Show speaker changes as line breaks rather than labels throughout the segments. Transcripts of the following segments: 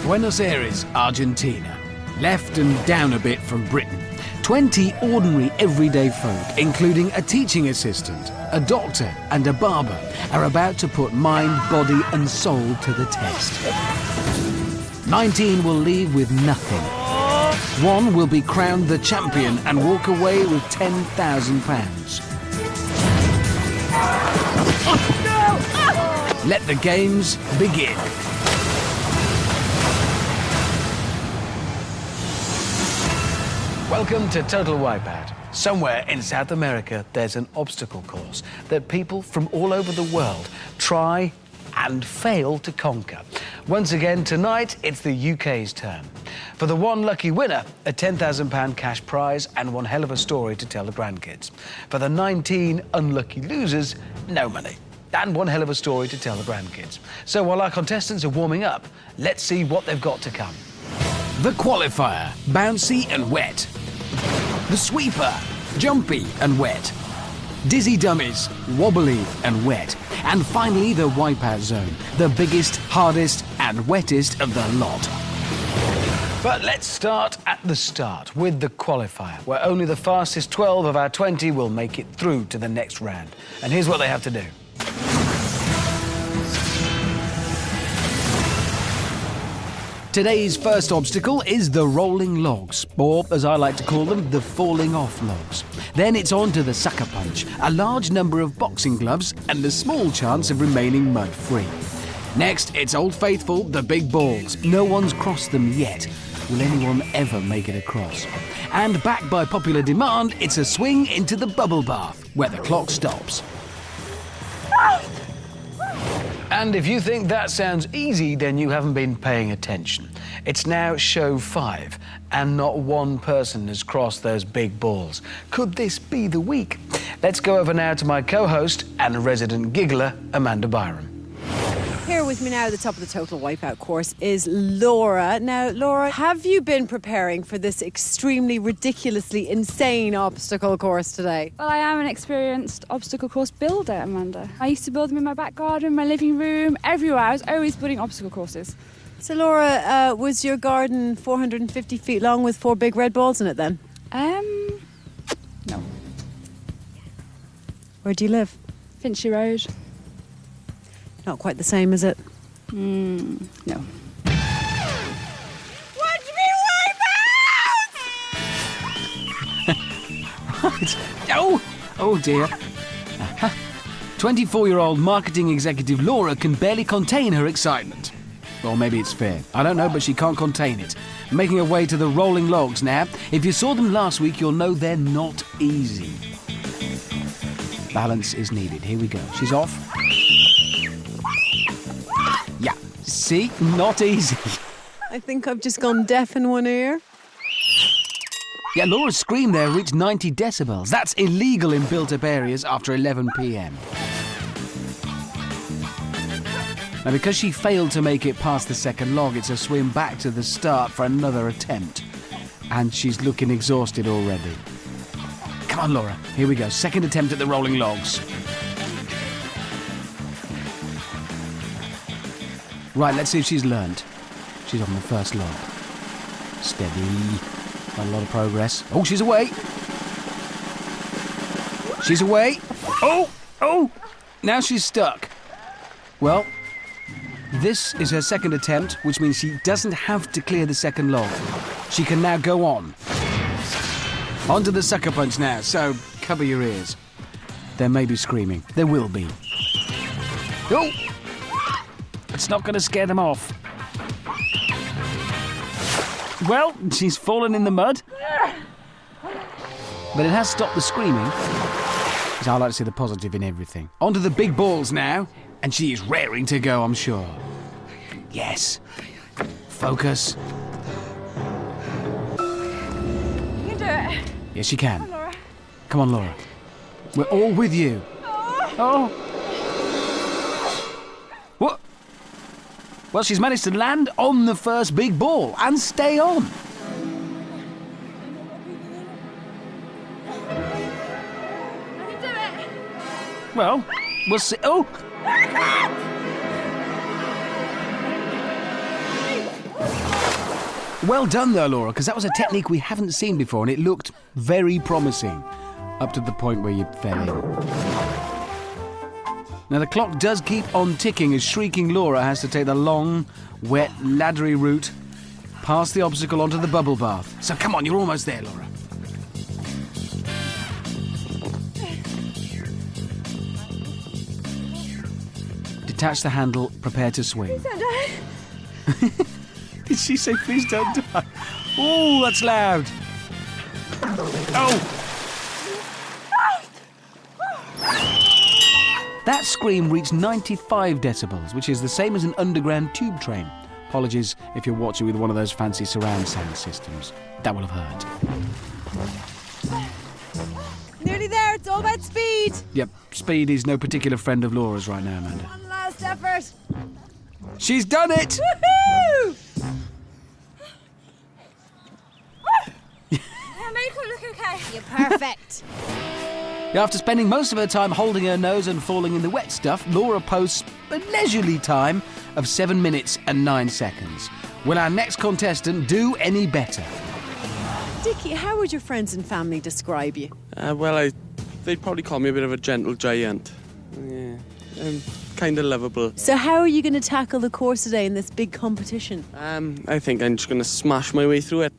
Buenos Aires, Argentina. Left and down a bit from Britain. 20 ordinary everyday folk, including a teaching assistant, a doctor and a barber, are about to put mind, body and soul to the test. 19 will leave with nothing. One will be crowned the champion and walk away with £10,000. Let the games begin. Welcome to Total Wipeout. Somewhere in South America, there's an obstacle course that people from all over the world try and fail to conquer. Once again, tonight, it's the UK's turn. For the one lucky winner, a £10,000 cash prize and one hell of a story to tell the grandkids. For the 19 unlucky losers, no money. And one hell of a story to tell the grandkids. So while our contestants are warming up, let's see what they've got to come. The Qualifier, bouncy and wet. The Sweeper, jumpy and wet. Dizzy Dummies, wobbly and wet. And finally, the Wipeout Zone, the biggest, hardest and wettest of the lot. But let's start at the start with the Qualifier, where only the fastest 12 of our 20 will make it through to the next round. And here's what they have to do. Today's first obstacle is the rolling logs, or as I like to call them, the falling off logs. Then it's on to the sucker punch, a large number of boxing gloves and a small chance of remaining mud-free. Next, it's Old Faithful, the big balls. No one's crossed them yet. Will anyone ever make it across? And backed by popular demand, it's a swing into the bubble bath, where the clock stops. And if you think that sounds easy, then you haven't been paying attention. It's now show 5, and not one person has crossed those big balls. Could this be the week? Let's go over now to my co-host and resident giggler, Amanda Byram.
Here with me now at the top of the Total Wipeout course is Laura. Now, Laura, have you been preparing for this extremely, ridiculously insane obstacle course today?
Well, I am an experienced obstacle course builder, Amanda. I used to build them in my back garden, my living room, everywhere. I was always building obstacle courses.
So, Laura, was your garden 450 feet long with 4 big red balls in it then?
No.
Where do you live?
Finchley Road.
Not quite the same, is it?
No.
Watch me wipe out!
Right. Oh dear. 24-year-old marketing executive Laura can barely contain her excitement. Or maybe it's fair. I don't know, but she can't contain it. Making her way to the rolling logs now. If you saw them last week, you'll know they're not easy. Balance is needed. Here we go. She's off. Yeah, see? Not easy.
I think I've just gone deaf in one ear.
Yeah, Laura's scream there reached 90 decibels. That's illegal in built-up areas after 11 p.m. Now, because she failed to make it past the second log, it's a swim back to the start for another attempt. And she's looking exhausted already. Come on, Laura. Here we go. Second attempt at the rolling logs. Right, let's see if she's learned. She's on the first log. Steady. Not a lot of progress. Oh, she's away. She's away. Oh! Now she's stuck. Well, this is her second attempt, which means she doesn't have to clear the second log. She can now go on. On to the sucker punch now, so cover your ears. There may be screaming. There will be. Oh! It's not going to scare them off. Well, she's fallen in the mud. But it has stopped the screaming. Because I like to see the positive in everything. On to the big balls now. And she is raring to go, I'm sure. Yes. Focus.
You can do it.
Yes, you can.
Come on, Laura.
Come on, Laura. We're all with you. Oh. What? Well, she's managed to land on the first big ball and stay on.
I can do it.
Well, we'll see. Oh! Well done, though, Laura, because that was a technique we haven't seen before, and it looked very promising, up to the point where you fell in. Now, the clock does keep on ticking as shrieking Laura has to take the long, wet, laddery route past the obstacle onto the bubble bath. So come on, you're almost there, Laura. Detach the handle, prepare to swing.
Don't die.
Did she say please don't die? Oh, that's loud. Oh! That scream reached 95 decibels, which is the same as an underground tube train. Apologies if you're watching with one of those fancy surround sound systems. That will have hurt.
Nearly there. It's all about speed.
Yep, speed is no particular friend of Laura's right now, Amanda.
One last effort.
She's done it!
Woohoo!
Make her look okay.
You're perfect.
After spending most of her time holding her nose and falling in the wet stuff, Laura posts a leisurely time of 7 minutes and 9 seconds. Will our next contestant do any better?
Dickie, how would your friends and family describe you?
They'd probably call me a bit of a gentle giant. Yeah, kind of lovable.
So how are you going to tackle the course today in this big competition?
I think I'm just going to smash my way through it.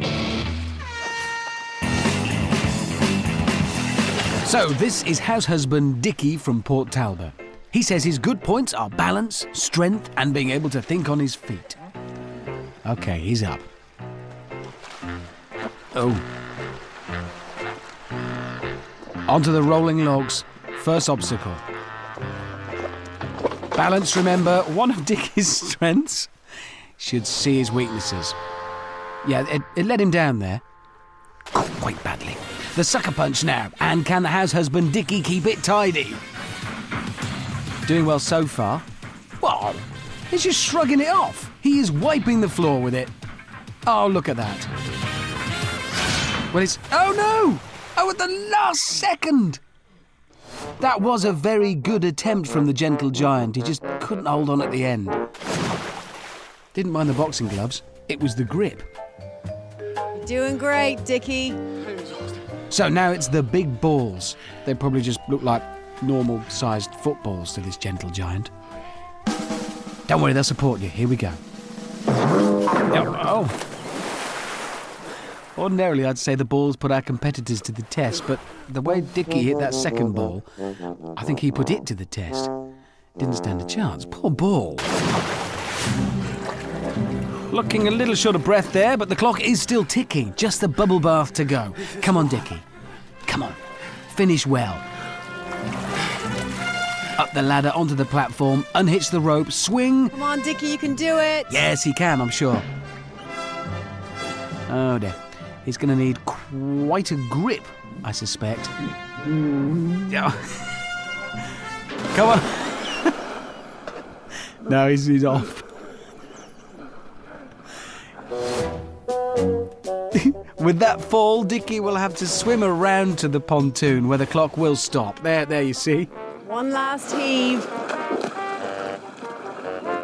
So, this is house husband Dickie from Port Talbot. He says his good points are balance, strength, and being able to think on his feet. Okay, he's up. Oh. Onto the rolling logs. First obstacle. Balance, remember, one of Dickie's strengths. Should see his weaknesses. Yeah, it let him down there. Quite badly. The sucker punch now. And can the house husband Dickie keep it tidy? Doing well so far. Well, he's just shrugging it off. He is wiping the floor with it. Oh, look at that. Well, it's... Oh, no! Oh, at the last second! That was a very good attempt from the gentle giant. He just couldn't hold on at the end. Didn't mind the boxing gloves. It was the grip.
You're doing great, Dickie.
So now it's the big balls. They probably just look like normal-sized footballs to this gentle giant. Don't worry, they'll support you. Here we go. Oh. Ordinarily, I'd say the balls put our competitors to the test, but the way Dickie hit that second ball, I think he put it to the test. Didn't stand a chance. Poor ball. Looking a little short of breath there, but the clock is still ticking. Just the bubble bath to go. Come on, Dickie. Come on. Finish well. Up the ladder, onto the platform, unhitch the rope, swing.
Come on, Dickie, you can do it.
Yes, he can, I'm sure. Oh dear. He's going to need quite a grip, I suspect. Yeah. Come on. No, he's off. With that fall, Dickie will have to swim around to the pontoon where the clock will stop. There you see.
One last heave.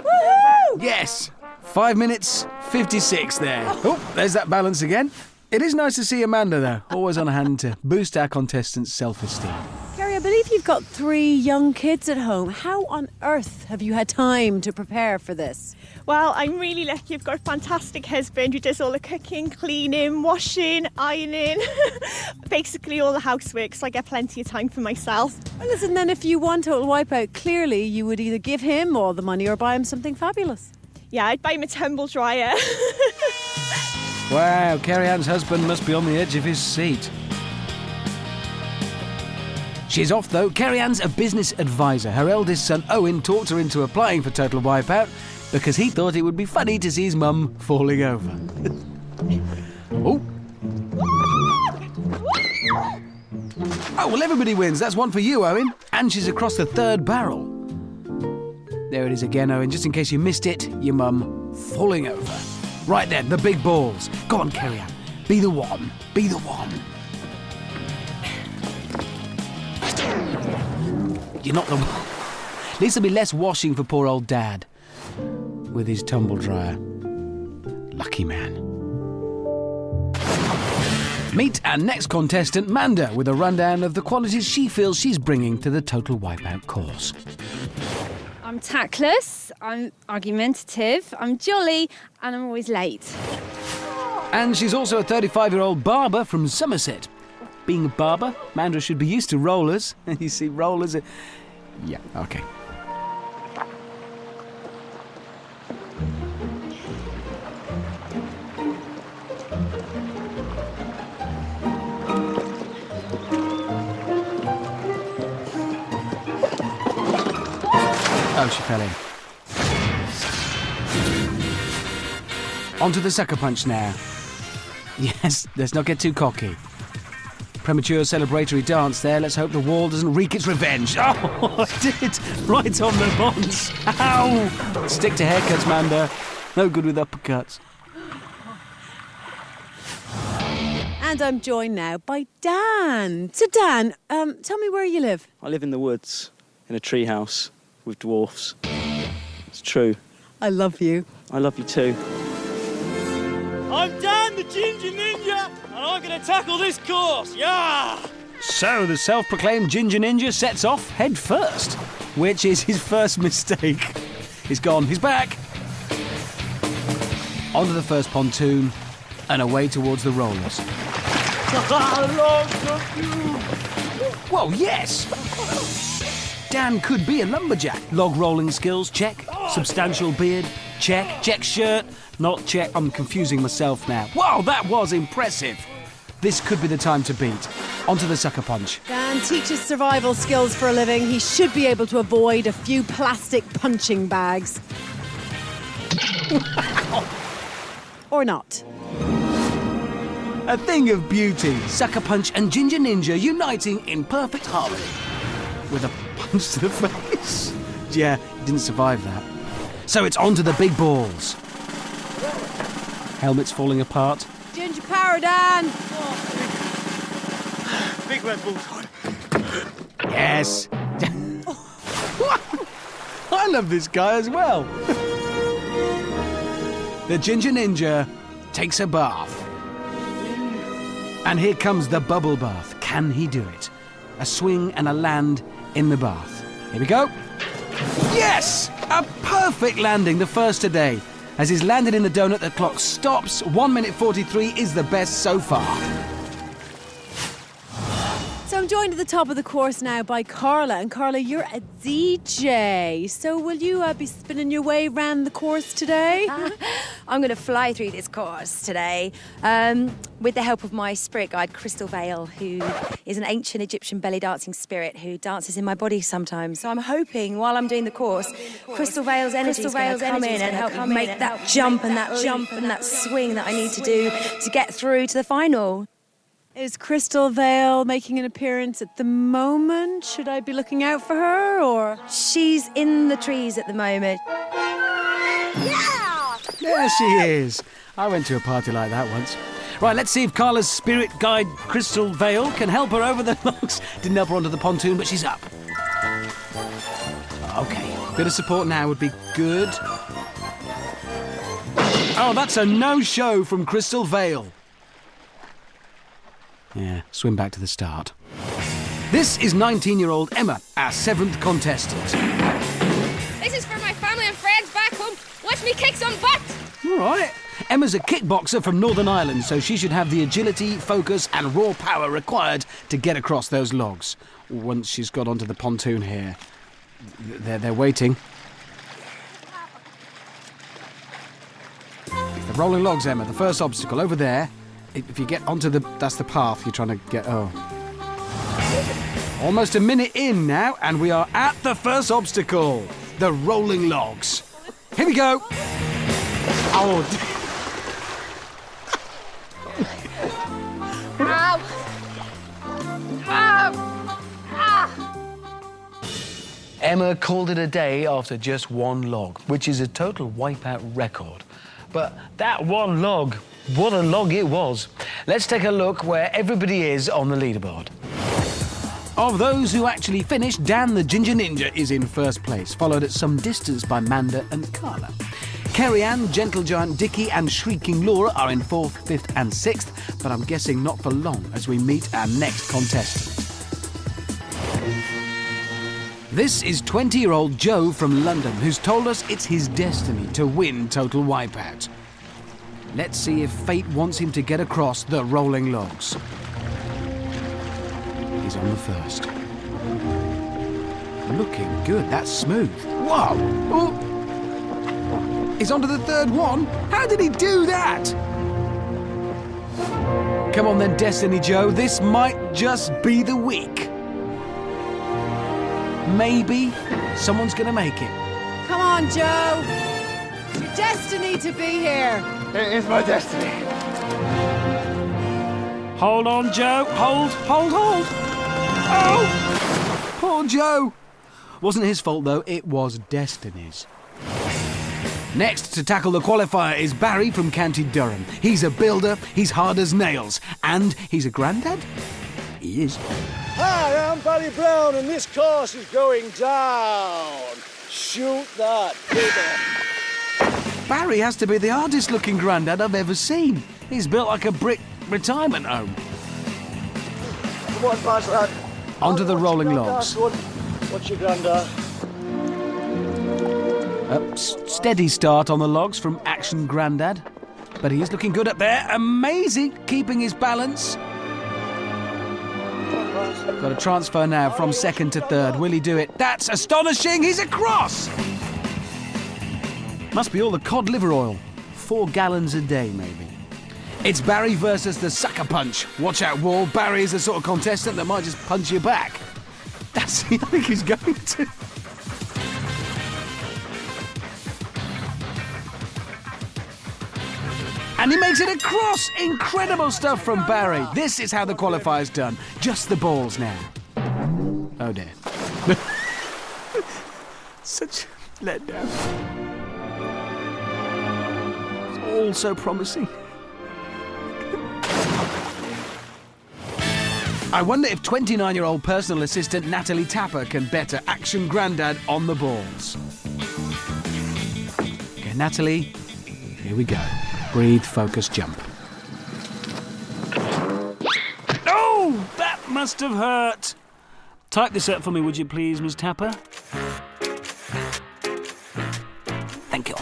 Woohoo!
Yes! 5 minutes, 56 there. Oh, there's that balance again. It is nice to see Amanda, though. Always on hand to boost our contestants' self-esteem.
Gary, I believe you've got 3 young kids at home. How on earth have you had time to prepare for this?
Well, I'm really lucky. I've got a fantastic husband who does all the cooking, cleaning, washing, ironing, basically all the housework, so I get plenty of time for myself.
Well, listen, then if you won Total Wipeout, clearly you would either give him all the money or buy him something fabulous.
Yeah, I'd buy him a tumble dryer.
Wow, Carrie Ann's husband must be on the edge of his seat. She's off, though. Carrie Ann's a business advisor. Her eldest son, Owen, talked her into applying for Total Wipeout because he thought it would be funny to see his mum falling over. Oh. Oh, well, everybody wins. That's one for you, Owen. And she's across the 3rd barrel. There it is again, Owen. Just in case you missed it, your mum falling over. Right then, the big balls. Go on, Carrie Ann. Be the one. Be the one. You're not the one. At least there'll be less washing for poor old Dad with his tumble dryer. Lucky man. Meet our next contestant, Manda, with a rundown of the qualities she feels she's bringing to the Total Wipeout course.
I'm tactless, I'm argumentative, I'm jolly, and I'm always late.
And she's also a 35-year-old barber from Somerset. Being a barber, Manda should be used to rollers. You see, rollers are... Yeah, OK. Oh, she fell in. On to the sucker punch now. Yes, let's not get too cocky. Premature celebratory dance there. Let's hope the wall doesn't wreak its revenge. Oh, I did! Right on the bonds. Ow! Stick to haircuts, Manda. No good with uppercuts.
And I'm joined now by Dan. So Dan, tell me where you live.
I live in the woods, in a tree house with dwarfs. It's true.
I love you.
I love you too.
I'm Dan the Ginger Ninja, and I'm going to tackle this course, yeah!
So the self-proclaimed Ginger Ninja sets off head first, which is his first mistake. He's gone, he's back. Onto the first pontoon and away towards the rollers. Well, yes! Dan could be a lumberjack. Log rolling skills, check. Substantial beard, check. Check shirt, not check. I'm confusing myself now. Wow, that was impressive. This could be the time to beat. Onto the sucker punch.
Dan teaches survival skills for a living. He should be able to avoid a few plastic punching bags. Or not.
A thing of beauty. Sucker punch and Ginger Ninja uniting in perfect harmony. With a punch to the face. Yeah, he didn't survive that. So it's on to the big balls. Helmet's falling apart.
Ginger power, Dan.
Big red bull's
Yes. I love this guy as well. The Ginger Ninja takes a bath. And here comes the bubble bath. Can he do it? A swing and a land in the bath. Here we go. Yes! A perfect landing, the first today. As he's landed in the donut, the clock stops. 1 minute 43 is the best so far.
So I'm joined at the top of the course now by Carla. And Carla, you're a DJ. So will you be spinning your way around the course today?
I'm going to fly through this course today with the help of my spirit guide, Crystal Vale, who is an ancient Egyptian belly dancing spirit who dances in my body sometimes. So I'm hoping while I'm doing the course, Crystal Vale's energy is going to come in and help me make that jump and that swing that I need to do to get through to the final.
Is Crystal Vale making an appearance at the moment? Should I be looking out for her, or...?
She's in the trees at the moment.
Yeah!
There she is. I went to a party like that once. Right, let's see if Carla's spirit guide, Crystal Vale, can help her over the logs. Didn't help her onto the pontoon, but she's up. OK, bit of support now would be good. Oh, that's a no-show from Crystal Vale. Yeah, swim back to the start. This is 19-year-old Emma, our 7th contestant.
This is for my family and friends back home. Watch me kick some butt!
All right. Emma's a kickboxer from Northern Ireland, so she should have the agility, focus and raw power required to get across those logs. Once she's got onto the pontoon here. They're waiting. The rolling logs, Emma, the first obstacle over there. If you get onto that's the path you're trying to get, Almost a minute in now, and we are at the first obstacle. The rolling logs. Here we go. Oh.
Ow! Ow! Ah!
Emma called it a day after just one log, which is a total wipeout record. But that one log, what a log it was. Let's take a look where everybody is on the leaderboard. Of those who actually finished, Dan the Ginger Ninja is in first place, followed at some distance by Manda and Carla. Kerry-Ann, Gentle Giant Dickie and Shrieking Laura are in 4th, 5th and 6th, but I'm guessing not for long as we meet our next contestant. This is 20-year-old Joe from London, who's told us it's his destiny to win Total Wipeout. Let's see if fate wants him to get across the rolling logs. He's on the first. Looking good, that's smooth. Whoa! Oh. He's onto the third one. How did he do that? Come on then, Destiny Joe, this might just be the week. Maybe someone's gonna make it.
Come on, Joe. It's your destiny to be here.
It is my destiny.
Hold on, Joe. Hold. Oh! Poor Joe. Wasn't his fault, though. It was Destiny's. Next to tackle the qualifier is Barry from County Durham. He's a builder, he's hard as nails, and he's a granddad? He is.
Hi, I'm Barry Brown, and this course is going down. Shoot that, baby.
Barry has to be the hardest-looking granddad I've ever seen. He's built like a brick retirement home.
Come on, pass that.
Onto the rolling logs.
What's your granddad?
Steady start on the logs from Action Grandad. But he is looking good up there. Amazing, keeping his balance. Got a transfer now from 2nd to 3rd. Will he do it? That's astonishing. He's across. Must be all the cod liver oil. 4 gallons a day, maybe. It's Barry versus the sucker punch. Watch out, Wall. Barry is the sort of contestant that might just punch you back. That's I think he's going to. And he makes it across! Incredible stuff from Barry. This is how the qualifier's done. Just the balls now. Oh dear. Such letdown. It's all so promising. I wonder if 29-year-old personal assistant Natalie Tapper can better Action Grandad on the balls. Okay, Natalie, here we go. Breathe, focus, jump. Oh, that must have hurt. Type this up for me, would you please, Miss Tapper? Thank you.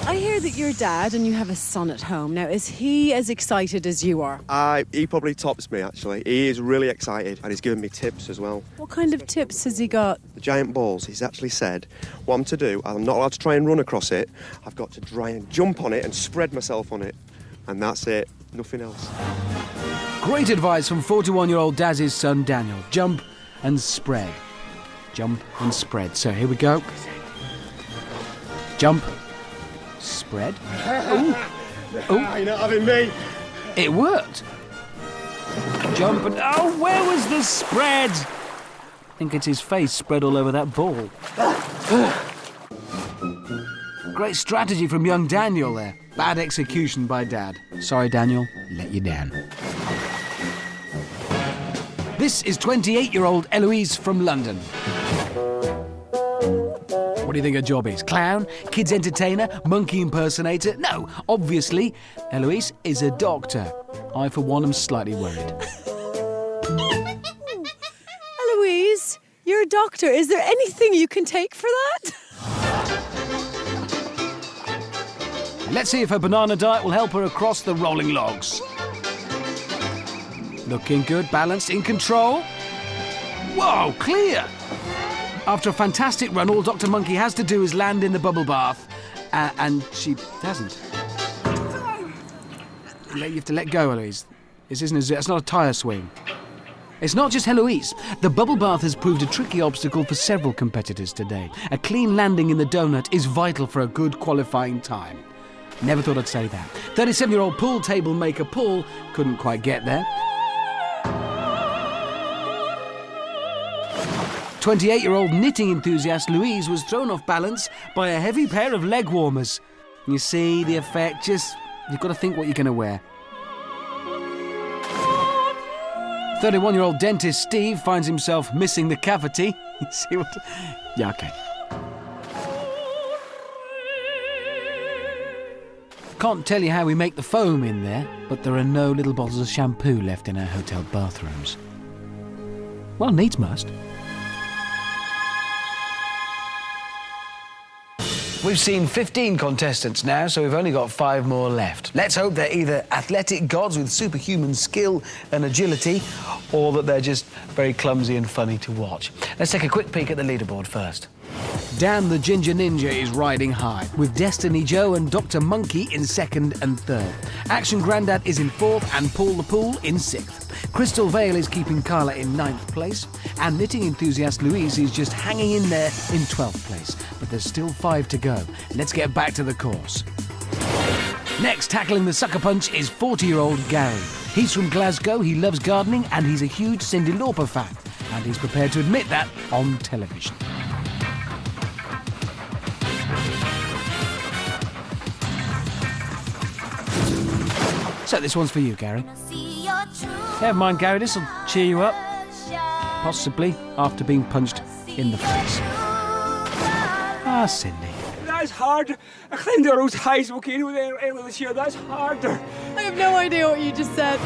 I hear that you're dad and you have a son at home. Now, is he as excited as you are?
He probably tops me, actually. He is really excited, and he's given me tips as well.
What kind of tips has he got?
The giant balls, he's actually said what I'm to do. I'm not allowed to try and run across it. I've got to try and jump on it and spread myself on it. And that's it. Nothing else.
Great advice from 41-year-old Daz's son, Daniel. Jump and spread. Jump and spread. So here we go. Jump. Spread. Ooh. Ooh.
You're not having me.
It worked. Jump and... Oh, where was the spread? I think it's his face spread all over that ball. Great strategy from young Daniel there. Bad execution by Dad. Sorry, Daniel. Let you down. This is 28-year-old Eloise from London. What do you think her job is? Clown? Kids entertainer? Monkey impersonator? No, obviously, Eloise is a doctor. I, for one, am slightly worried.
Eloise, you're a doctor. Is there anything you can take for that?
Let's see if her banana diet will help her across the rolling logs. Looking good, balanced, in control. Whoa, clear! After a fantastic run, all Dr. Monkey has to do is land in the bubble bath, and she hasn't. You have to let go, Eloise. It's not a tyre swing. It's not just Eloise. The bubble bath has proved a tricky obstacle for several competitors today. A clean landing in the donut is vital for a good qualifying time. Never thought I'd say that. 37-year-old pool table maker Paul couldn't quite get there. 28-year-old knitting enthusiast Louise was thrown off balance by a heavy pair of leg warmers. You see the effect? You've got to think what you're going to wear. 31-year-old dentist Steve finds himself missing the cavity. You see what? Yeah, okay. Can't tell you how we make the foam in there, but there are no little bottles of shampoo left in our hotel bathrooms. Well, needs must. We've seen 15 contestants now, so we've only got 5 more left. Let's hope they're either athletic gods with superhuman skill and agility, or that they're just very clumsy and funny to watch. Let's take a quick peek at the leaderboard first. Dan the Ginger Ninja is riding high, with Destiny Joe and Dr. Monkey in 2nd and 3rd. Action Grandad is in 4th and Paul the Pool in 6th. Crystal Vale is keeping Carla in 9th place, and knitting enthusiast Louise is just hanging in there in 12th place. But there's still 5 to go. Let's get back to the course. Next, tackling the sucker punch is 40-year-old Gary. He's from Glasgow, he loves gardening, and he's a huge Cyndi Lauper fan. And he's prepared to admit that on television. So this one's for you, Gary. Never mind, Gary, this'll cheer you up. Possibly after being punched in the face. Ah, Cyndi.
That's hard. I climbed the those high volcano there earlier this year. That's harder.
I have no idea what you just said.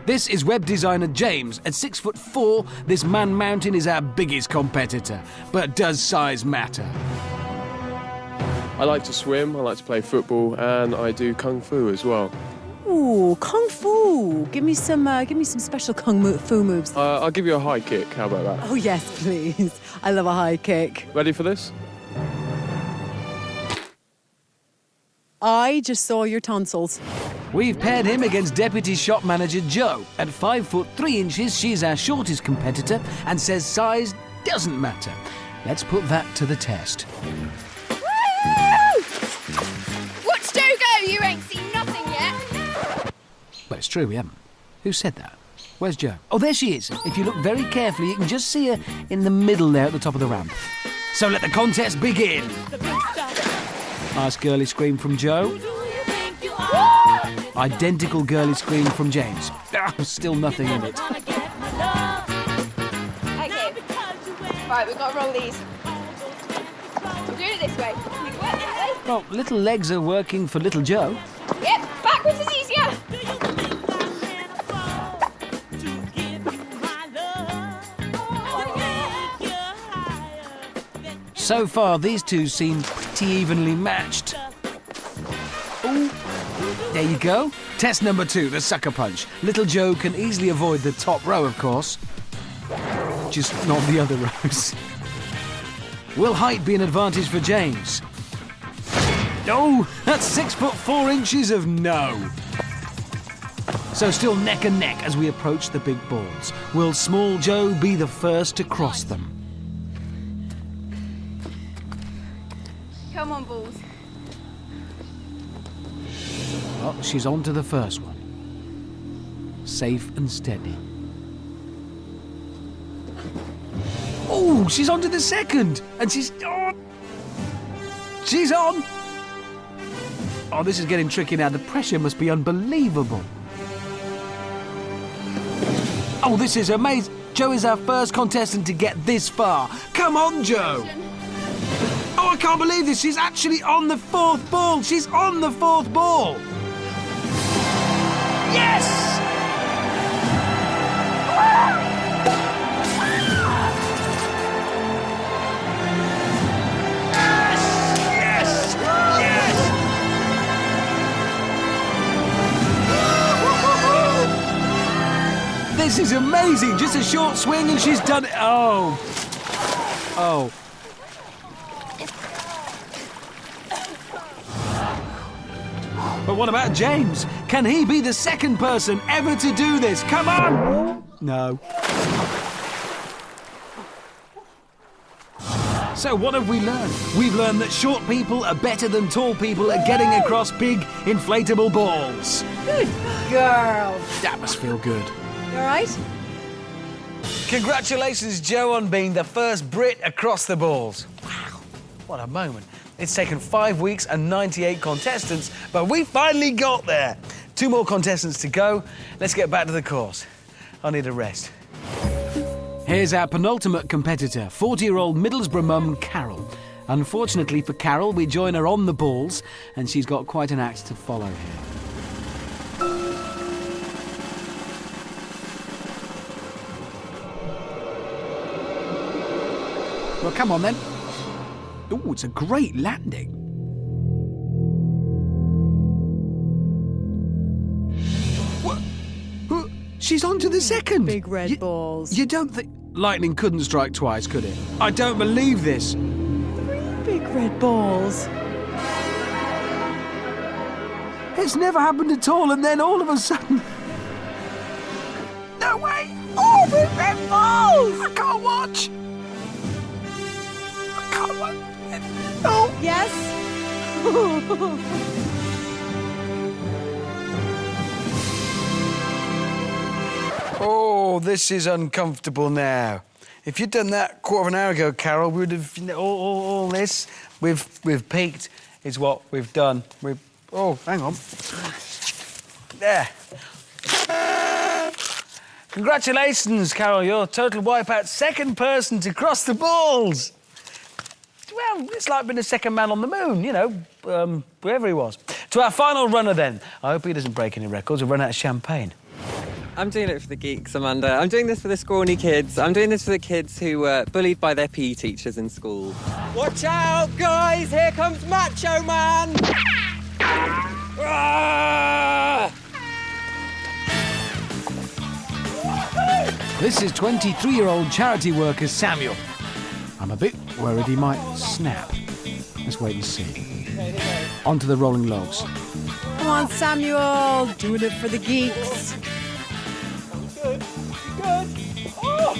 This is web designer James. At 6'4", this man mountain is our biggest competitor. But does size matter?
I like to swim, I like to play football, and I do kung fu as well.
Ooh, kung fu. Give me some special kung fu moves.
I'll give you a high kick. How about that?
Oh yes, please. I love a high kick.
Ready for this?
I just saw your tonsils.
We've paired him against Deputy Shop Manager Joe. At 5'3", she's our shortest competitor and says size doesn't matter. Let's put that to the test.
Watch Joe go, you ain't seen nothing yet.
Well, it's true, we haven't. Who said that? Where's Jo? Oh, there she is. If you look very carefully, you can just see her in the middle there at the top of the ramp. So let the contest begin. Nice girly scream from Jo. Identical girly scream from James. Still nothing in it.
Okay. Right, we've got to roll these. We're doing it this way. We can work that way.
Well, little legs are working for little Jo.
Yep, backwards is easier.
So far, these two seem pretty evenly matched. Ooh, there you go. Test number 2, the sucker punch. Little Jo can easily avoid the top row, of course. Just not the other rows. Will height be an advantage for James? Oh, that's 6'4" of no. So still neck and neck as we approach the big balls. Will small Jo be the first to cross them?
Come on, balls.
Oh, she's on to the first one. Safe and steady. Oh, she's on to the second. And she's... Oh, she's on. Oh, this is getting tricky now. The pressure must be unbelievable. Oh, this is amazing. Jo is our first contestant to get this far. Come on, Jo. Oh, I can't believe this. She's actually on the 4th ball. She's on the 4th ball. Yes! Yes! Yes! This is amazing. Just a short swing and she's done it. Oh. Oh. But what about James? Can he be the second person ever to do this? Come on! No. So what have we learned? We've learned that short people are better than tall people at getting across big inflatable balls.
Good girl.
That must feel good.
You all right?
Congratulations, Jo, on being the first Brit across the balls. Wow, what a moment. It's taken 5 weeks and 98 contestants, but we finally got there. 2 more contestants to go. Let's get back to the course. I need a rest. Here's our penultimate competitor, 40-year-old Middlesbrough mum, Carol. Unfortunately for Carol, we join her on the balls, and she's got quite an act to follow here. Well, come on then. Oh, it's a great landing. What? She's on to the second.
Big red balls.
You don't think... Lightning couldn't strike twice, could it? I don't believe this.
3 big red balls.
It's never happened at all, and then all of a sudden... No way! Oh, big red balls! I can't watch! I can't watch. Oh!
Yes.
Oh, this is uncomfortable now. If you'd done that quarter of an hour ago, Carol, we would have... all this, we've peaked, is what we've done. Oh, hang on. There. Congratulations, Carol. You're Total Wipeout's second person to cross the balls. Well, it's like being a second man on the moon, you know, wherever he was. To our final runner, then. I hope he doesn't break any records or run out of champagne.
I'm doing it for the geeks, Amanda. I'm doing this for the scrawny kids. I'm doing this for the kids who were bullied by their PE teachers in school. Watch out, guys! Here comes Macho Man!
This is 23-year-old charity worker Samuel. I'm a bit worried he might snap. Let's wait and see. Onto the rolling logs.
Come on, Samuel. Doing it for the geeks.
Good. Oh!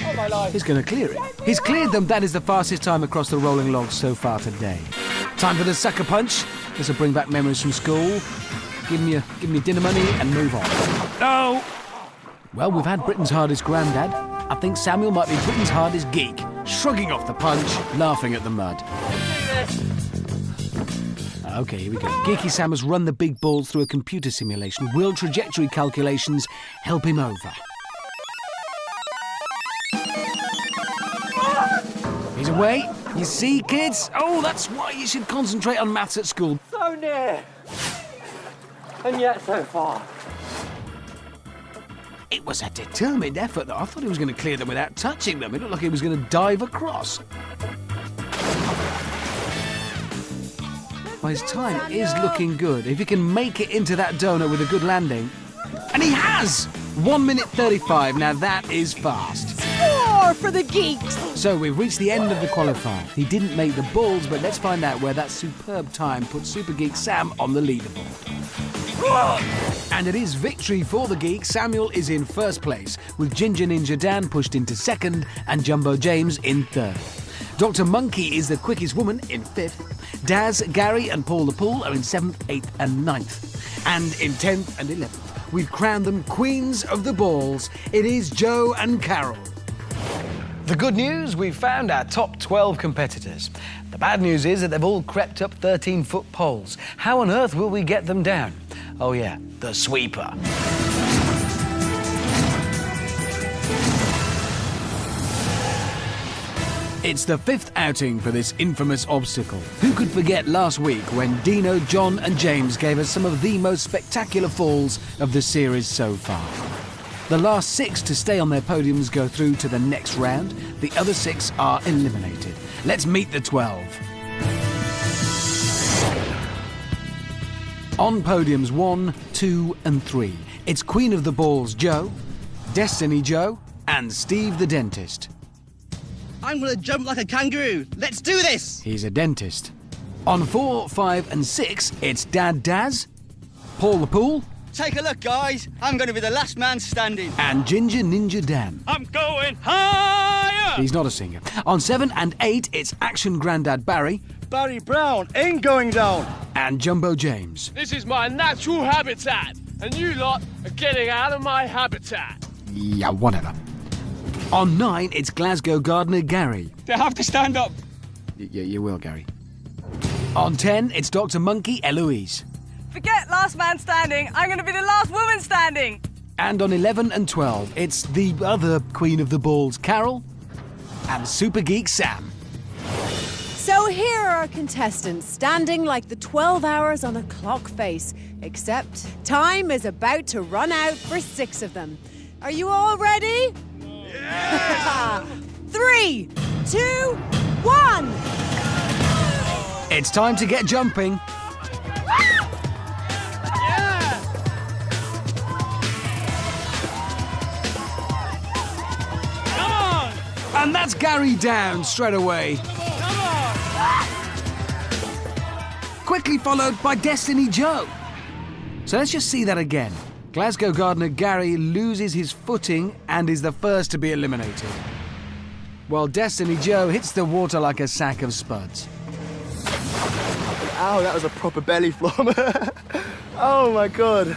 Oh, my life.
He's going to clear it. He's cleared them. That is the fastest time across the rolling logs so far today. Time for the sucker punch. This will bring back memories from school. Give me your dinner money and move on. No! Well, we've had Britain's hardest grandad. I think Samuel might be Britain's hardest geek. Shrugging off the punch, laughing at the mud. OK, here we go. Geeky Sam has run the big balls through a computer simulation. Will trajectory calculations help him over? He's away. You see, kids? Oh, that's why you should concentrate on maths at school.
So near! And yet so far.
It was a determined effort, though. I thought he was going to clear them without touching them. It looked like he was going to dive across. Well, his time is looking good. If he can make it into that donut with a good landing. And he has! 1 minute 35. Now, that is fast.
Score for the geeks!
So, we've reached the end of the qualifier. He didn't make the balls, but let's find out where that superb time puts Super Geek Sam on the leaderboard. And it is victory for the geek. Samuel is in first place, with Ginger Ninja Dan pushed into second and Jumbo James in third. Dr. Monkey is the quickest woman in fifth. Daz, Gary and Paul the Pool are in 7th, 8th and 9th. And in 10th and 11th, we've crowned them queens of the balls. It is Joe and Carol. The good news, we've found our top 12 competitors. The bad news is that they've all crept up 13-foot poles. How on earth will we get them down? Oh yeah, the sweeper. It's the 5th outing for this infamous obstacle. Who could forget last week when Dino, John and James gave us some of the most spectacular falls of the series so far? The last 6 to stay on their podiums go through to the next round. The other 6 are eliminated. Let's meet the 12. On podiums 1, 2 and 3, it's Queen of the Balls Joe, Destiny Joe and Steve the Dentist.
I'm gonna jump like a kangaroo. Let's do this!
He's a dentist. On 4, 5 and 6, it's Dad Daz, Paul the Pool.
Take a look, guys. I'm gonna be the last man standing.
And Ginger Ninja Dan.
I'm going higher!
He's not a singer. On 7 and 8, it's Action Grandad Barry.
Barry Brown ain't going down.
And Jumbo James.
This is my natural habitat, and you lot are getting out of my habitat.
Yeah, whatever. On 9, it's Glasgow Gardener Gary.
They have to stand up.
Yeah, you will, Gary. On 10, it's Dr. Monkey Eloise.
Forget last man standing. I'm going to be the last woman standing.
And on 11 and 12, it's the other Queen of the Balls, Carol, and Super Geek Sam.
So here are our contestants, standing like the 12 hours on a clock face, except time is about to run out for 6 of them. Are you all ready? Yeah! 3, 2, 1!
It's time to get jumping. And that's Gary down straight away. Quickly followed by Destiny Joe. So let's just see that again. Glasgow Gardener Gary loses his footing and is the first to be eliminated, while Destiny Joe hits the water like a sack of spuds.
Ow, that was a proper belly flop. Oh my God.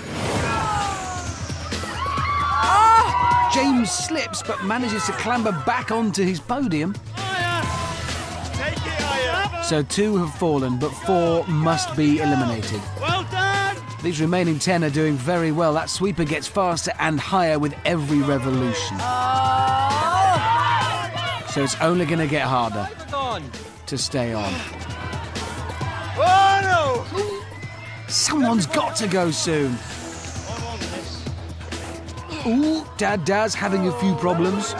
James slips but manages to clamber back onto his podium. So 2 have fallen, but 4 must be eliminated.
Well done!
These remaining 10 are doing very well. That sweeper gets faster and higher with every revolution. So it's only going to get harder to stay on.
Oh no!
Someone's got to go soon. Ooh, Dad Daz having a few problems.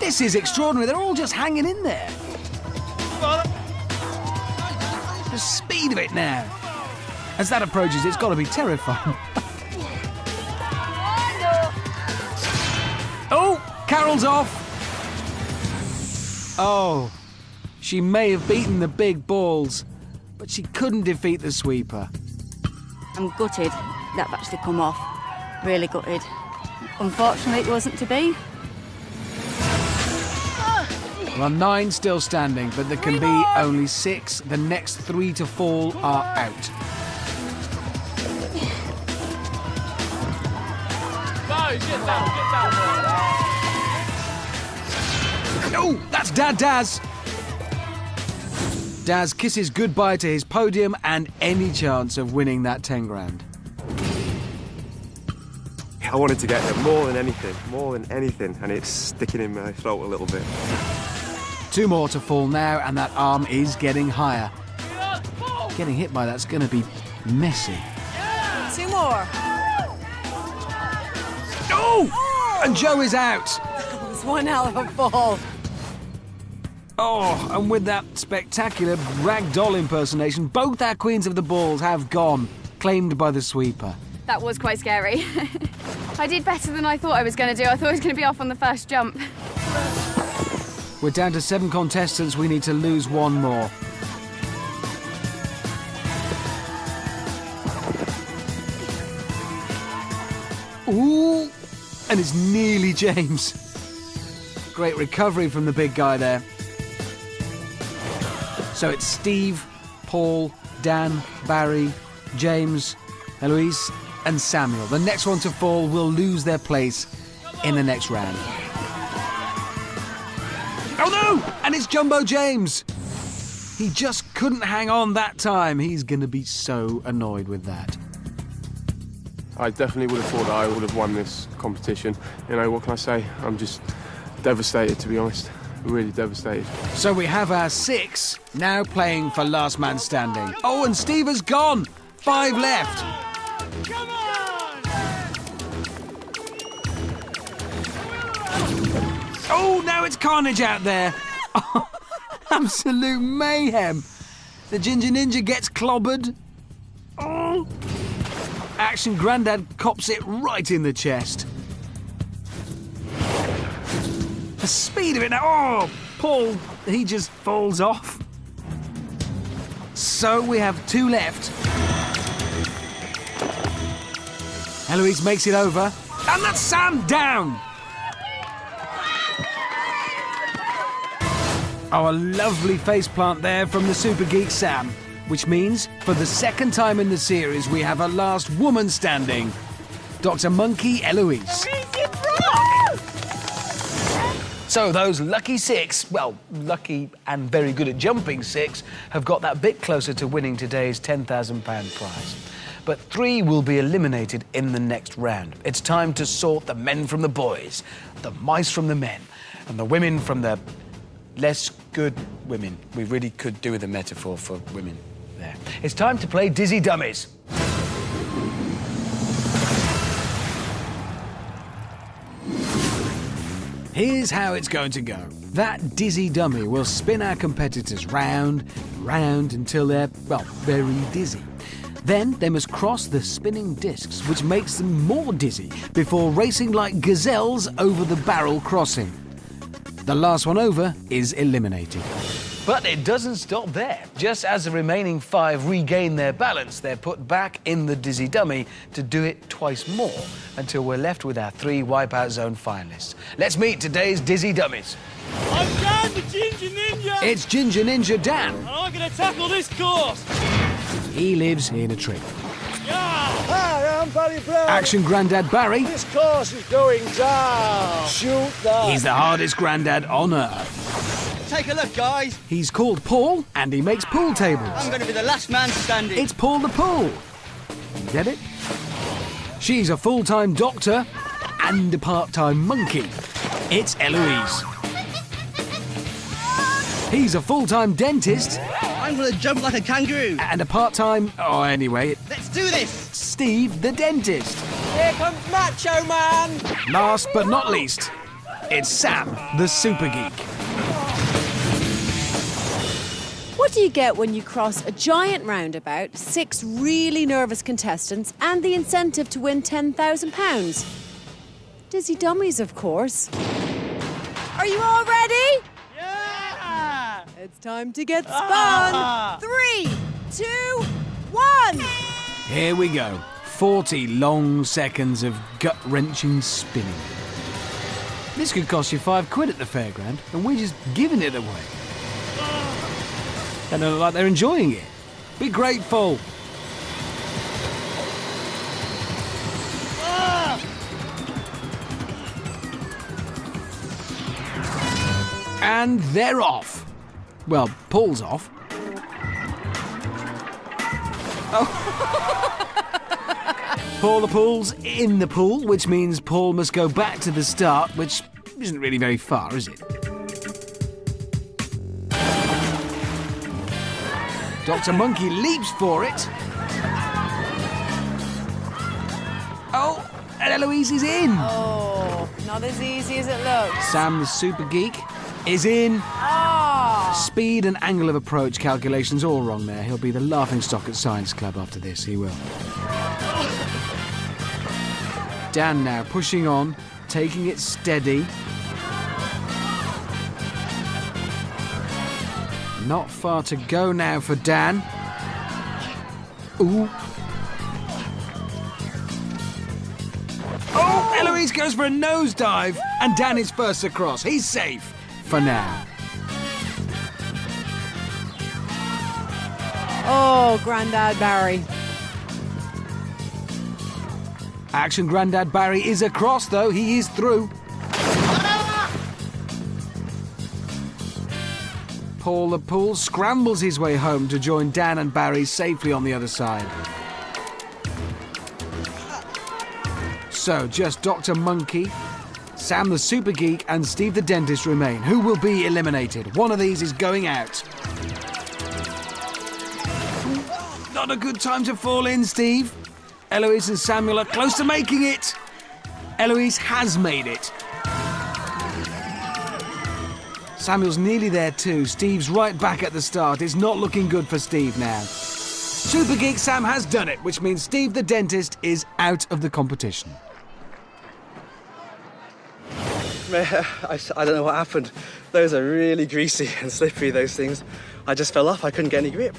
This is extraordinary. They're all just hanging in there. The speed of it now. As that approaches, it's got to be terrifying. Oh, Carol's off. Oh, she may have beaten the big balls, but she couldn't defeat the sweeper.
I'm gutted that actually come off. Really gutted. Unfortunately, it wasn't to be.
Well, 9 still standing, but there can be only 6. The next 3 to fall are out. Oh, that's Dad Daz. Daz kisses goodbye to his podium and any chance of winning that 10 grand.
I wanted to get there more than anything, and it's sticking in my throat a little bit.
2 more to fall now, and that arm is getting higher. Getting hit by that's going to be messy.
2 more.
Oh! And Joe is out.
That was one hell of a fall.
Oh, and with that spectacular ragdoll impersonation, both our queens of the balls have gone, claimed by the sweeper.
That was quite scary. I did better than I thought I was going to do. I thought I was going to be off on the first jump.
We're down to 7 contestants. We need to lose 1 more. Ooh! And it's nearly James. Great recovery from the big guy there. So it's Steve, Paul, Dan, Barry, James, Eloise, and Samuel. The next one to fall will lose their place in the next round. Oh no! And it's Jumbo James! He just couldn't hang on that time. He's going to be so annoyed with that.
I definitely would have thought that I would have won this competition. You know, what can I say? I'm just devastated, to be honest. Really devastated.
So we have our 6 now playing for last man standing. Oh, and Steve has gone. 5 left.
Come on!
Oh, now it's carnage out there. Oh, absolute mayhem. The Ginger Ninja gets clobbered. Oh. Action Grandad cops it right in the chest. The speed of it now. Oh, Paul, he just falls off. So we have 2 left. Eloise makes it over. And that's Sam down. Oh, a lovely faceplant there from the super geek Sam. Which means, for the 2nd time in the series, we have a last woman standing. Dr. Monkey Eloise. So those lucky 6, well, lucky and very good at jumping 6, have got that bit closer to winning today's £10,000 prize. But 3 will be eliminated in the next round. It's time to sort the men from the boys, the mice from the men, and the women from the less good women. We really could do with a metaphor for women there. It's time to play Dizzy Dummies. Here's how it's going to go. That dizzy dummy will spin our competitors round and round until they're, well, very dizzy. Then they must cross the spinning discs, which makes them more dizzy, before racing like gazelles over the barrel crossing. The last one over is eliminated. But it doesn't stop there. Just as the remaining 5 regain their balance, they're put back in the dizzy dummy to do it twice more until we're left with our 3 Wipeout Zone finalists. Let's meet today's dizzy dummies.
I'm Dan, the Ginger Ninja!
It's Ginger Ninja Dan.
And I'm going to tackle this course!
He lives in a tree.
Hi, I'm Barry Brown.
Action Grandad Barry.
This course is going down. Shoot that.
He's the hardest grandad on earth.
Take a look, guys.
He's called Paul, and he makes pool tables.
I'm going to be the last man standing.
It's Paul the Pool. Get it? She's a full-time doctor and a part-time monkey. It's Eloise. He's a full-time dentist.
I'm going to jump like a kangaroo.
And a part-time... Oh, anyway.
Let's do this.
Steve the dentist.
Here comes Macho Man.
Last but not least, it's Sam the super geek.
What do you get when you cross a giant roundabout, 6 really nervous contestants, and the incentive to win £10,000? Dizzy dummies, of course. Are you all ready?
Yeah!
It's time to get spun. 3, 2, 1.
Here we go. 40 long seconds of gut-wrenching spinning. This could cost you £5 at the fairground, and we're just giving it away. They don't look like they're enjoying it. Be grateful. And they're off. Well, Paul's off. Paul the Pool's in the pool, which means Paul must go back to the start, which isn't really very far, is it? Dr. Monkey leaps for it. Oh, and Eloise is in.
Oh, not as easy as it looks.
Sam the super geek is in.
Ah!
Speed and angle of approach calculations all wrong there. He'll be the laughingstock at Science Club after this, he will. Dan now pushing on, taking it steady. Not far to go now for Dan. Ooh. Oh, Eloise goes for a nosedive, and Dan is first across. He's safe for now.
Oh, Grandad Barry.
Action Grandad Barry is across, though. He is through. Paul the Pool scrambles his way home to join Dan and Barry safely on the other side. So, just Dr. Monkey, Sam the Super Geek and Steve the Dentist remain. Who will be eliminated? One of these is going out. Not a good time to fall in, Steve. Eloise and Samuel are close to making it. Eloise has made it. Samuel's nearly there too. Steve's right back at the start. It's not looking good for Steve now. Super Geek Sam has done it, which means Steve the Dentist is out of the competition.
I don't know what happened. Those are really greasy and slippery, those things. I just fell off. I couldn't get any grip.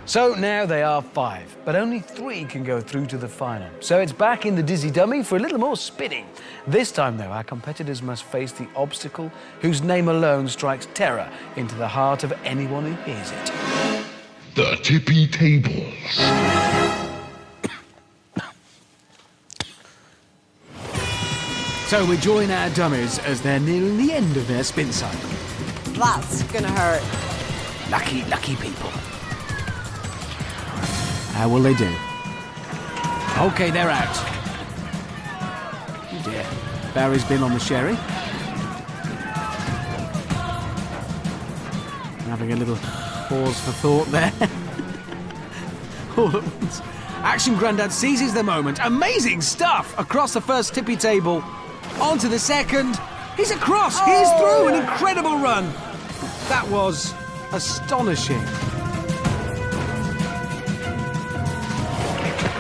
So now they are 5, but only 3 can go through to the final. So it's back in the Dizzy Dummy for a little more spinning. This time, though, our competitors must face the obstacle whose name alone strikes terror into the heart of anyone who hears it.
The tippy tables.
So we join our dummies as they're nearing the end of their spin cycle.
That's gonna hurt.
Lucky, lucky people. How will they do? OK, they're out. Oh dear. Barry's been on the sherry. Having a little pause for thought there. All at once. Action Grandad seizes the moment. Amazing stuff! Across the first tippy table. Onto the second. He's across! He's through! An incredible run! That was astonishing.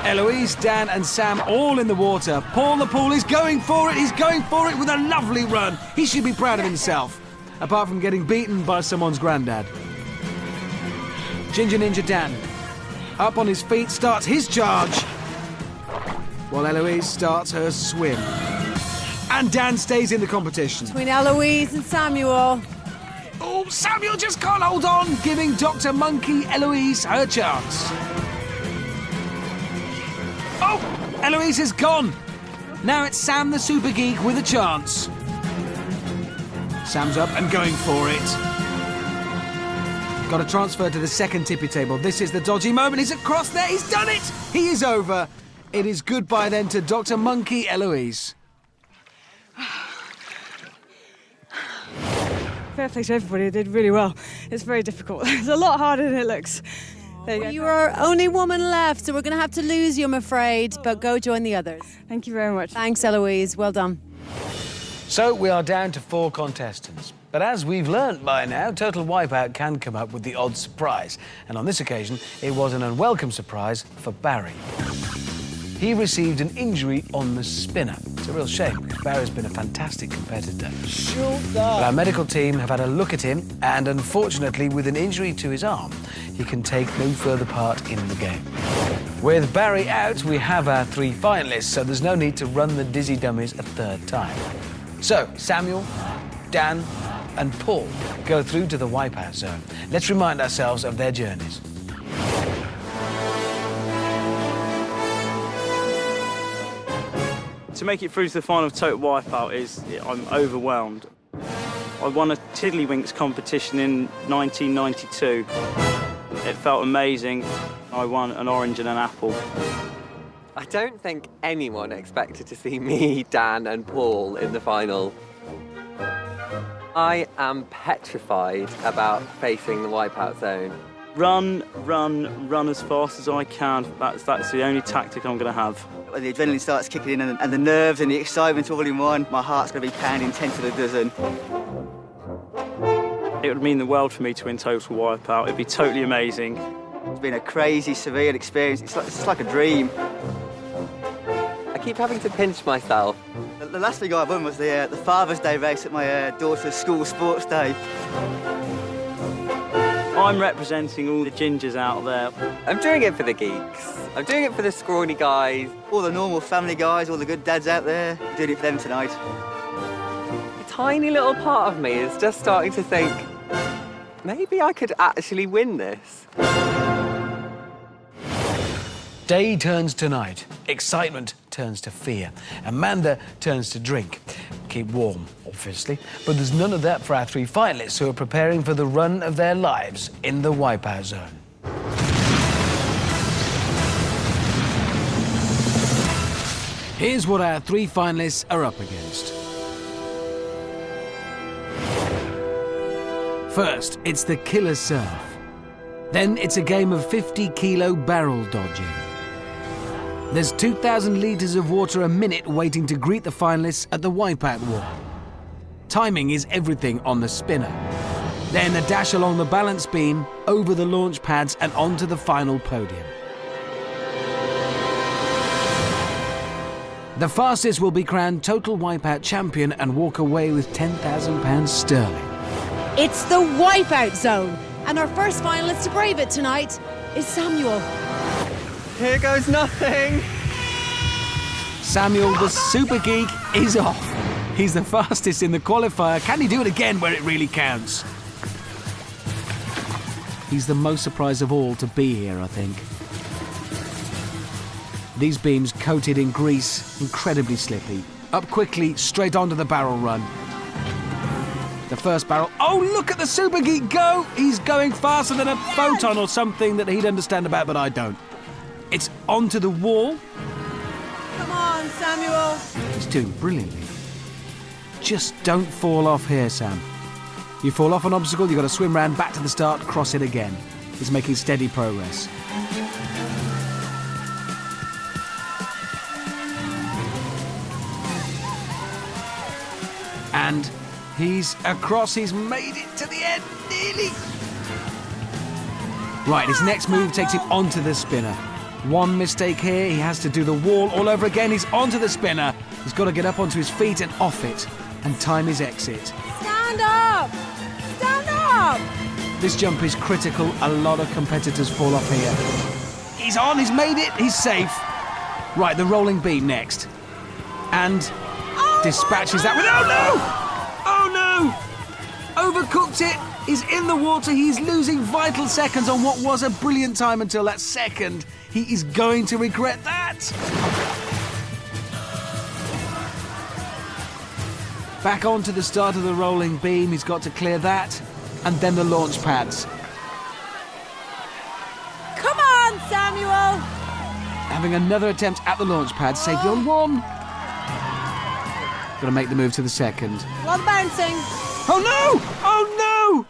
Eloise, Dan and Sam all in the water. Paul the Pool is going for it. He's going for it with a lovely run. He should be proud of himself. Apart from getting beaten by someone's granddad. Ginger Ninja Dan, up on his feet, starts his charge, while Eloise starts her swim. And Dan stays in the competition.
Between Eloise and Samuel.
Oh, Samuel just can't hold on, giving Dr. Monkey Eloise her chance. Oh, Eloise is gone. Now it's Sam the Super Geek with a chance. Sam's up and going for it. Got to transfer to the second tippy table. This is the dodgy moment. He's across there. He's done it. He is over. It is goodbye then to Dr. Monkey Eloise.
Fair play to everybody, they did really well. It's very difficult. It's a lot harder than it looks.
You are only woman left, so we're going to have to lose you, I'm afraid. But go join the others.
Thank you very much.
Thanks, Eloise. Well done.
So we are down to 4 contestants. But as we've learnt by now, Total Wipeout can come up with the odd surprise. And on this occasion, it was an unwelcome surprise for Barry. He received an injury on the spinner. It's a real shame, because Barry's been a fantastic competitor.
Shoot that!
But our medical team have had a look at him, and unfortunately, with an injury to his arm, he can take no further part in the game. With Barry out, we have our 3 finalists, so there's no need to run the Dizzy Dummies a 3rd time. So, Samuel, Dan, and Paul go through to the Wipeout Zone. Let's remind ourselves of their journeys.
To make it through to the final of Total Wipeout I'm overwhelmed. I won a Tiddlywinks competition in 1992. It felt amazing. I won an orange and an apple.
I don't think anyone expected to see me, Dan and Paul in the final. I am petrified about facing the Wipeout Zone.
Run as fast as I can. That's the only tactic I'm going to have.
When the adrenaline starts kicking in and the nerves and the excitement all in one, my heart's going to be pounding 10 to the dozen.
It would mean the world for me to win Total Wipeout. It'd be totally amazing.
It's been a crazy, surreal experience. It's like a dream.
I keep having to pinch myself.
The last thing I won was the Father's Day race at my daughter's school sports day.
I'm representing all the gingers out there.
I'm doing it for the geeks. I'm doing it for the scrawny guys.
All the normal family guys, all the good dads out there. I'm doing it for them tonight.
A tiny little part of me is just starting to think, maybe I could actually win this.
Day turns to night. Excitement turns to fear. Amanda turns to drink. Keep warm, obviously. But there's none of that for our 3 finalists who are preparing for the run of their lives in the Wipeout Zone. Here's what our 3 finalists are up against. First, it's the killer surf. Then it's a game of 50-kilo barrel dodging. There's 2,000 litres of water a minute waiting to greet the finalists at the Wipeout wall. Timing is everything on the spinner. Then a dash along the balance beam, over the launch pads and onto the final podium. The fastest will be crowned Total Wipeout champion and walk away with £10,000 sterling.
It's the Wipeout Zone, and our first finalist to brave it tonight is Samuel.
Here goes nothing.
Samuel, the super geek, is off. He's the fastest in the qualifier. Can he do it again where it really counts? He's the most surprised of all to be here, I think. These beams coated in grease, incredibly slippy. Up quickly, straight onto the barrel run. The first barrel. Oh, look at the super geek go! He's going faster than a photon or something that he'd understand about, but I don't. It's onto the wall.
Come on, Samuel.
He's doing brilliantly. Just don't fall off here, Sam. You fall off an obstacle, you've got to swim round, back to the start, cross it again. He's making steady progress. And he's across, he's made it to the end, nearly. Right, his next move takes him onto the spinner. One mistake here, he has to do the wall all over again. He's onto the spinner. He's got to get up onto his feet and off it and time his exit.
Stand up! Stand up!
This jump is critical. A lot of competitors fall off here. He's on, he's made it, he's safe. Right, the rolling beam next. And dispatches that with... Oh no! Oh no! Overcooked it. He's in the water. He's losing vital seconds on what was a brilliant time until that second. He is going to regret that. Back onto the start of the rolling beam. He's got to clear that. And then the launch pads.
Come on, Samuel!
Having another attempt at the launch pad. Safety on one. Got to make the move to the second.
A lot of bouncing.
Oh no! Oh no!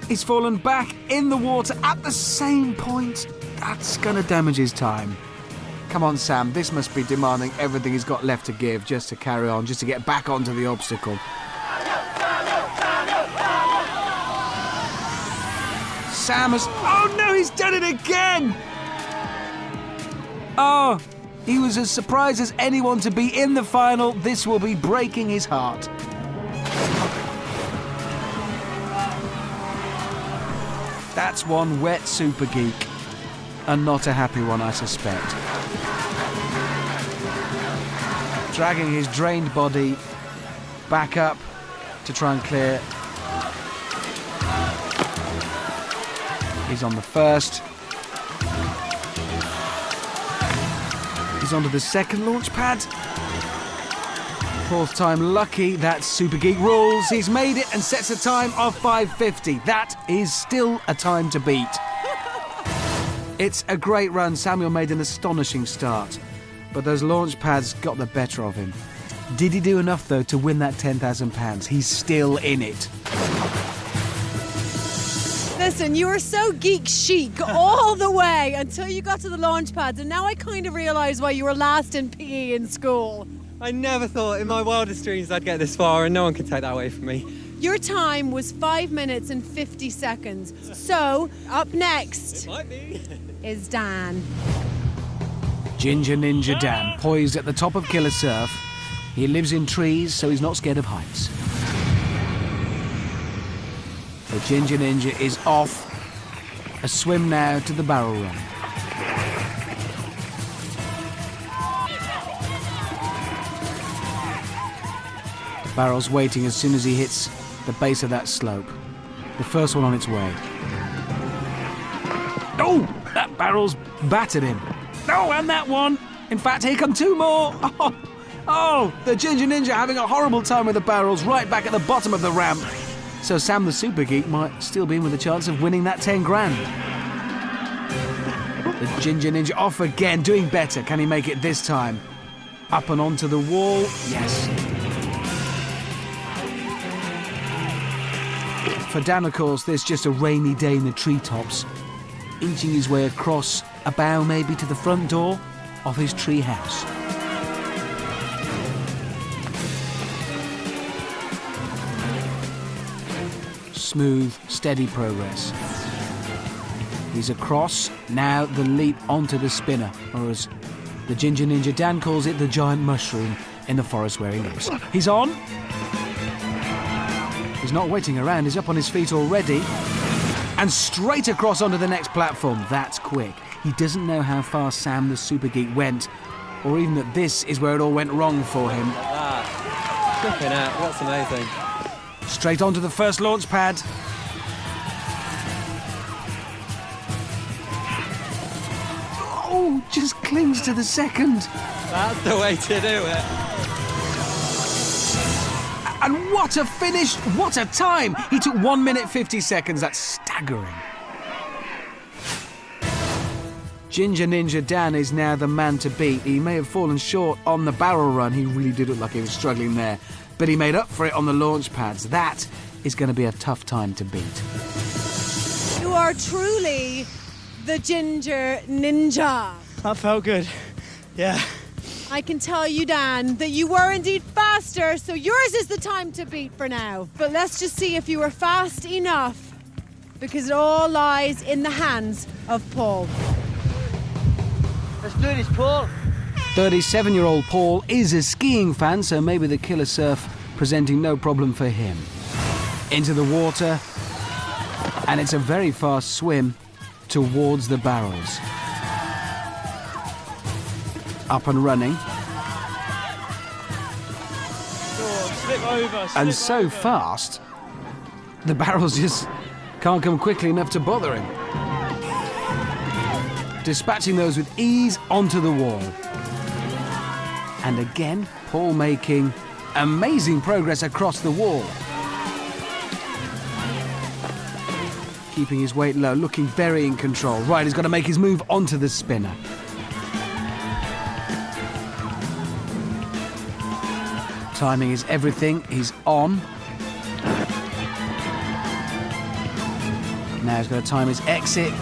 He's fallen back in the water at the same point. That's going to damage his time. Come on, Sam. This must be demanding everything he's got left to give just to carry on, just to get back onto the obstacle. Sam has... Oh no, he's done it again! Oh, he was as surprised as anyone to be in the final. This will be breaking his heart. That's one wet super geek, and not a happy one, I suspect. Dragging his drained body back up to try and clear. He's on the first. He's onto the second launch pad. Fourth time lucky, that's Super Geek rules. He's made it and sets a time of 5:50. That is still a time to beat. It's a great run. Samuel made an astonishing start, but those launch pads got the better of him. Did he do enough, though, to win that £10,000? He's still in it.
Listen, you were so geek chic all the way until you got to the launch pads, and now I kind of realise why you were last in PE in school.
I never thought in my wildest dreams I'd get this far, and no one could take that away from me.
Your time was 5 minutes and 50 seconds. So, up next is Dan.
Ginger Ninja Dan, poised at the top of Killer Surf. He lives in trees, so he's not scared of heights. The Ginger Ninja is off. A swim now to the barrel run. The barrel's waiting as soon as he hits the base of that slope. The first one on its way. Oh! That barrel's battered him. Oh, and that one! In fact, here come two more! Oh, the Ginger Ninja having a horrible time with the barrels right back at the bottom of the ramp. So Sam the Super Geek might still be in with a chance of winning that 10 grand. The Ginger Ninja off again, doing better. Can he make it this time? Up and onto the wall. Yes. For Dan, of course, there's just a rainy day in the treetops. Inching his way across a bough maybe to the front door of his tree house. Smooth, steady progress. He's across, now the leap onto the spinner, or as the Ginger Ninja Dan calls it, the giant mushroom in the forest where he lives. He's on. He's not waiting around, he's up on his feet already. And straight across onto the next platform. That's quick. He doesn't know how far Sam the Super Geek went, or even that this is where it all went wrong for him.
Flipping out, that's amazing.
Straight onto the first launch pad. Oh, just clings to the second.
That's the way to do it.
And what a finish, what a time! He took 1 minute 50 seconds, that's staggering. Ginger Ninja Dan is now the man to beat. He may have fallen short on the barrel run, he really did look like he was struggling there. but he made up for it on the launch pads. That is going to be a tough time to beat.
You are truly the Ginger Ninja.
That felt good. Yeah.
I can tell you, Dan, that you were indeed faster, so yours is the time to beat for now. But let's just see if you were fast enough, because it all lies in the hands of Paul.
Let's do this, Paul.
37-year-old Paul is a skiing fan, so maybe the killer surf presenting no problem for him. Into the water, and it's a very fast swim towards the barrels. Up and running. And so fast, the barrels just can't come quickly enough to bother him. Dispatching those with ease onto the wall. And again, Paul making amazing progress across the wall. Keeping his weight low, looking very in control. Right, he's got to make his move onto the spinner. Timing is everything. He's on. Now he's got to time his exit.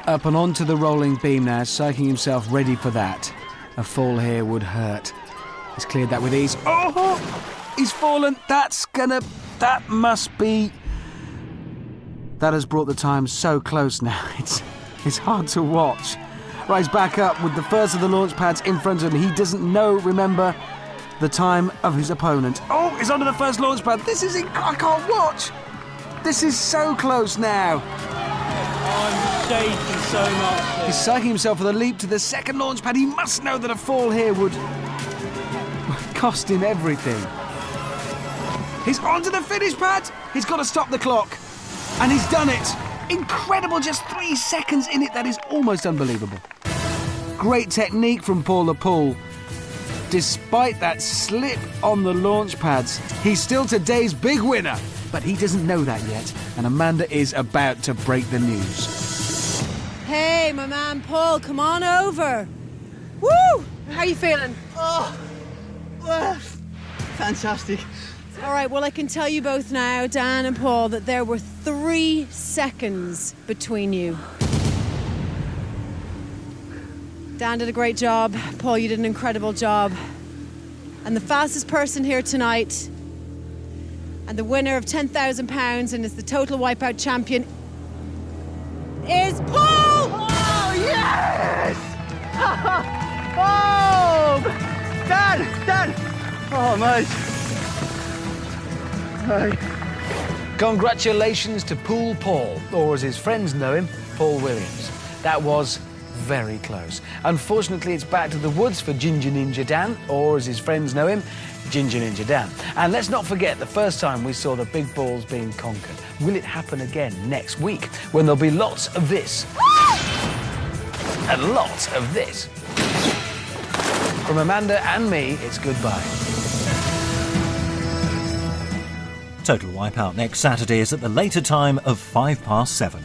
Up and onto the rolling beam now, psyching himself ready for that. A fall here would hurt. He's cleared that with ease. Oh! He's fallen. That must be... That has brought the time so close now. It's hard to watch. Right, he's back up with the first of the launch pads in front of him. He doesn't know, remember, the time of his opponent. Oh, he's onto the first launch pad. I can't watch. This is so close now.
I'm shaking so much.
He's psyching himself for the leap to the second launch pad. He must know that a fall here would cost him everything. He's onto the finish pad. He's got to stop the clock. And he's done it. Incredible, just 3 seconds in it. That is almost unbelievable. Great technique from Paul the Pool. Despite that slip on the launch pads, he's still today's big winner. But he doesn't know that yet, and Amanda is about to break the news.
Hey, my man Paul, come on over. Woo! How are you feeling?
Oh, fantastic.
All right, well, I can tell you both now, Dan and Paul, that there were 3 seconds between you. Dan did a great job. Paul, you did an incredible job. And the fastest person here tonight, and the winner of £10,000 and is the Total Wipeout champion, is Paul!
Oh, yes! Oh! Dan! Oh, mate. Hey.
Congratulations to Pool Paul, or as his friends know him, Paul Williams. That was very close. Unfortunately, it's back to the woods for Ginger Ninja Dan, or as his friends know him, Ginger Ninja Dan. And let's not forget the first time we saw the big balls being conquered. Will it happen again next week, when there'll be lots of this and lots of this? From Amanda and me, it's goodbye.
Total Wipeout next Saturday is at the later time of 7:05.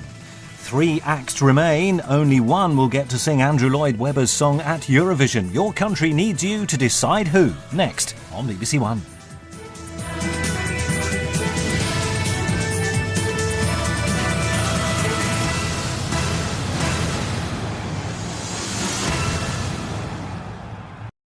3 acts remain. Only one will get to sing Andrew Lloyd Webber's song at Eurovision. Your country needs you to decide who. Next on BBC One.